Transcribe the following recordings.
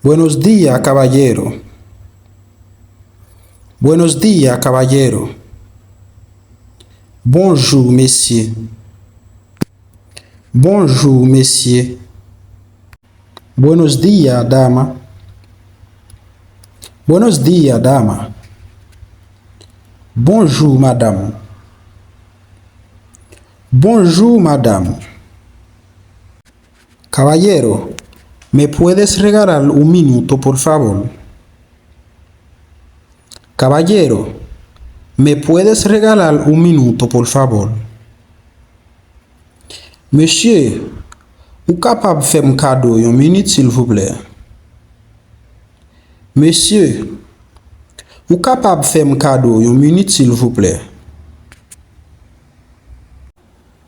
Buenos días, caballero. Buenos días, caballero. Bonjour, messieurs. Bonjour, messieurs. Buenos días, dama. Buenos días, dama. Bonjour, madame. Bonjour, madame. Caballero, ¿me puedes regalar un minuto, por favor? Caballero, ¿me puedes regalar un minuto, por favor? Monsieur, ou capable faire un cadeau une minute, s'il vous plaît? Monsieur, ou capable faire un cadeau une minute, s'il vous plaît?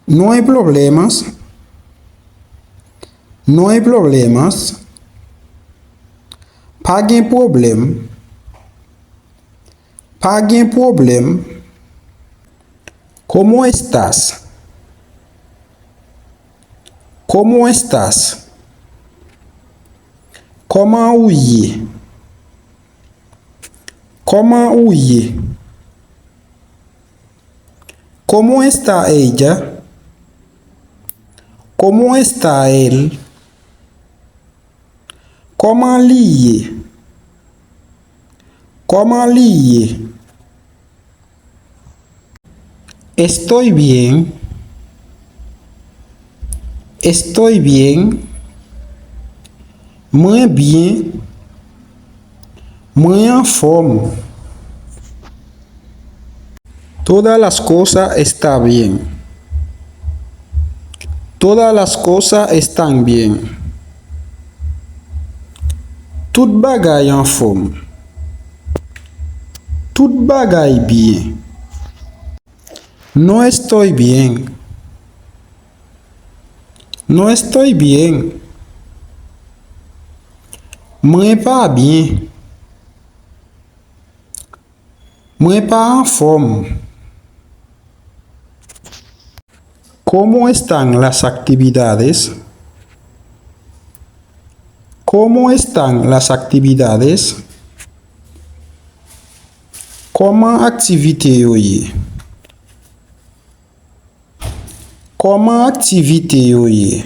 No hay problemas. No hay problemas. Pas de problème. Pas de problème. ¿Cómo estás? ¿Cómo estás? Comment ouye? Comment ouye? ¿Cómo está ella? ¿Cómo está él? Comment liye? Comment liye? Estoy bien. Estoy bien. Muy bien. Muy en forma. Todas las cosas están bien. Todas las cosas están bien. Tout bagaille en forme. Tout bagaille bien. No estoy bien. No estoy bien. Moi pas bien. Moi pas en forme. ¿Cómo están las actividades? ¿Cómo están las actividades? Comment activité hoy? Comment activité hoy?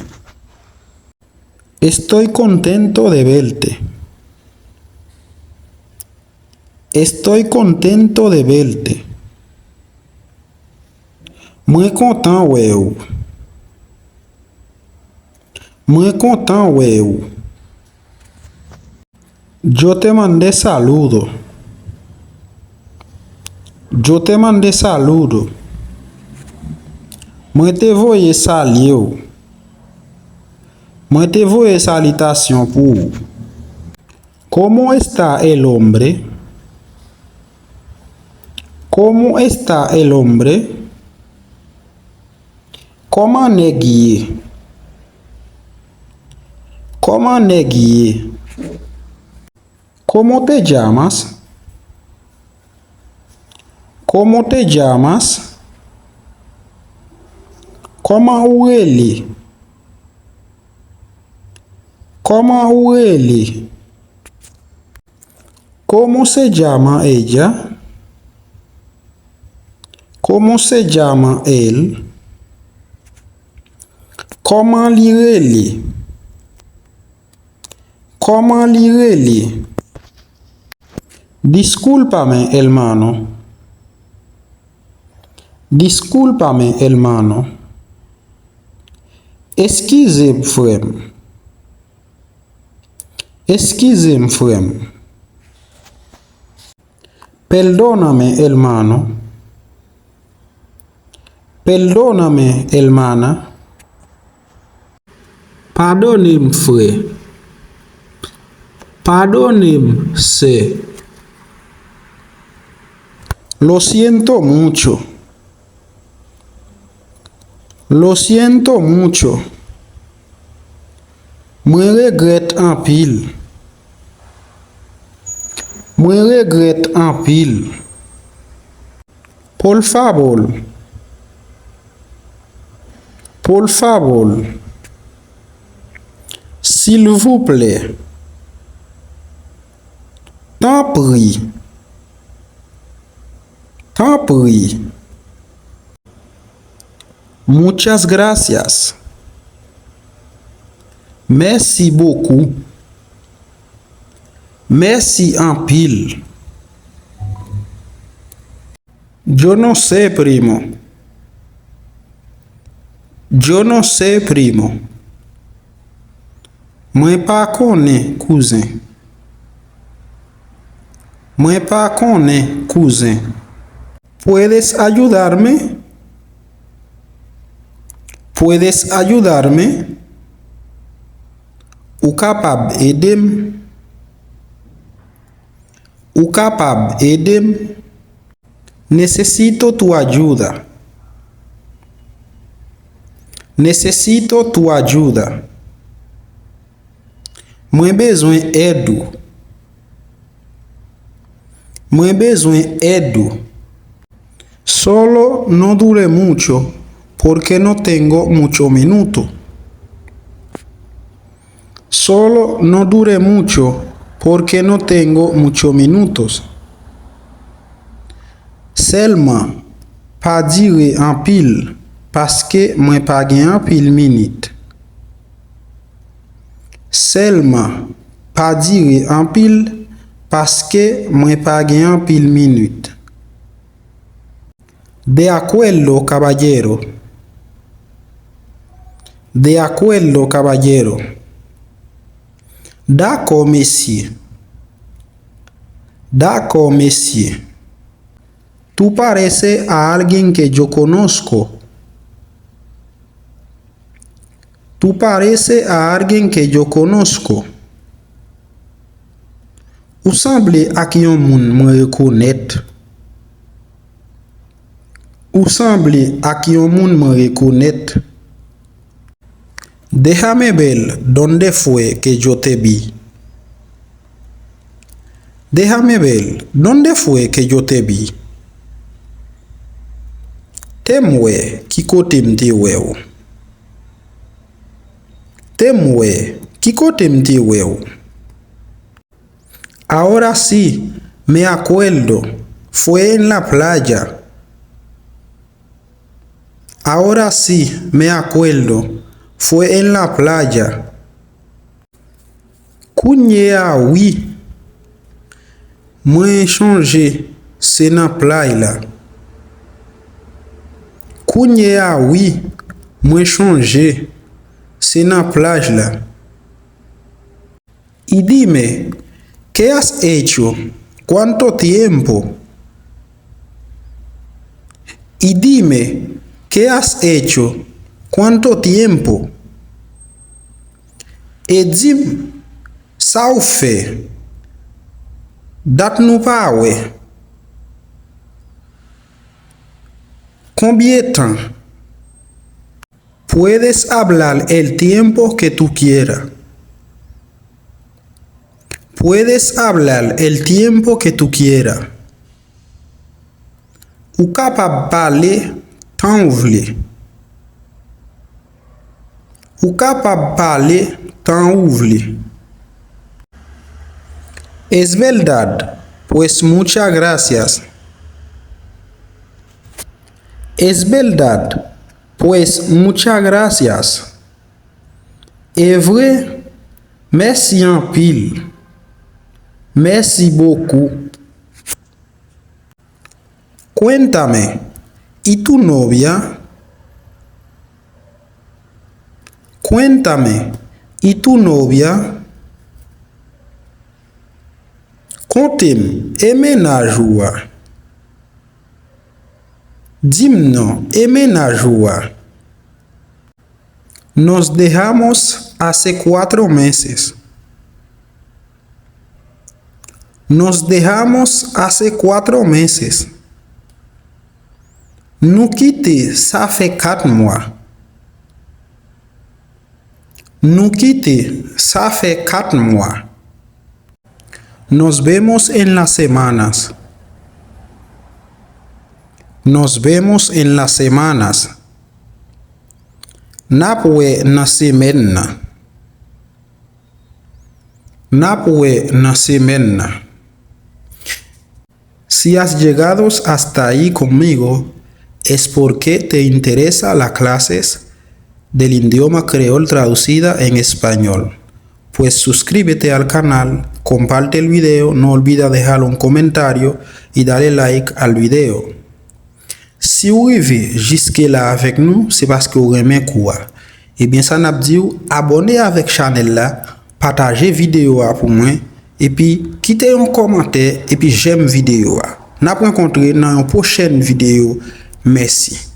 Estoy contento de verte. Estoy contento de verte. Muy content, ouais. Muy content, ouais. Yo te mandé saludo. Yo te mandé saludo. Moi te voye saludo. Moi te voye salutation pour vous. ¿Cómo está el hombre? ¿Cómo está el hombre? Comment neguier? Comment neguier? ¿Cómo te llamas? ¿Cómo te llamas? ¿Cómo huele? ¿Cómo huele? ¿Cómo se llama ella? ¿Cómo se llama él? ¿Cómo li? ¿Cómo li? Discúlpame, hermano. Discúlpame, hermano. Excusez-moi, frère. Excusez-moi, frère. Perdóname, hermano. Perdóname, hermana. Pardonnez-moi, frère. Pardonnez-moi, c'est. Lo siento mucho. Lo siento mucho. Me regrette en pile. Me regrette en pile. Por favor. Por favor. S'il vous plaît. T'en prie. T'en prie. Muchas gracias. Merci beaucoup. Merci en pile. Yo no sé, primo. Yo no sé, primo. Mwen pa konen, cousin. Mwen pa konen, cousin. ¿Puedes ayudarme? ¿Puedes ayudarme? Ou capable aider? Ou capable aider? Necesito tu ayuda. Necesito tu ayuda. Mwen bezwen edu. Mwen bezwen edu. Solo no dure mucho porque no tengo mucho minuto. Solo no dure mucho porque no tengo muchos minutos. Seulement pa dire en pile parce que mwen pa gen en pile minute. Seulement pa dire en pile parce que mwen pa gen en pile minute. De acuerdo, caballero. De acuerdo, caballero. D'accord, monsieur. D'accord, monsieur. Tú pareces a alguien que yo conozco. Tú pareces a alguien que yo conozco. Ou semble a qui yon moun me reconnaître. Ou semble a qui yon moun me reconnaître. Déjame ver dónde fue que yo te vi. Déjame ver dónde fue que yo te vi. Temwe ki kote mte wew. Temwe ki kote mte wew. Ahora sí, me acuerdo. Fue en la playa. Ahora sí, me acuerdo. Fue en la playa. Kounya oui. Mwen changé, c'est na play la. Kounya oui. Mwen changé, c'est na plage la. Y dime, ¿qué has hecho? ¿Cuánto tiempo? Y dime, ¿qué has hecho? ¿Cuánto tiempo? Et dim, sa ou fe? Dat nou pa we? Combien temps? Puedes hablar el tiempo que tú quieras. Puedes hablar el tiempo que tú quieras. Ou capable parler tant ou vle. Ou capable parler tant ou vle. Es verdad, pues muchas gracias. Es verdad, pues muchas gracias. Es vrai, merci en pile. Merci beaucoup. Cuéntame, ¿y tu novia? Cuéntame, ¿y tu novia? Contem, e ménage ou? Dis-moi, e ménage ou? Nos dejamos hace 4 meses. Nos dejamos hace 4 meses. Nous quitter, ça fait 4 mois. Nous quitter, ça fait 4 mois. Nos vemos en las semanas. Nos vemos en las semanas. Napwe na semana. Napwe na semana. Si has llegado hasta ahí conmigo, es porque te interesa las clases del idioma creol traducida en español. Pues suscríbete al canal, comparte el video, no olvida dejar un comentario y dale like al video. Si vous arrivez jusque-là avec nous, c'est parce que vous aimez quoi. Et bien ça n'a dit abonnez avec channel là, partagez vidéo pour moi et puis quittez un commentaire et puis j'aime vidéo. N'a rencontré dans une prochaine vidéo. Merci.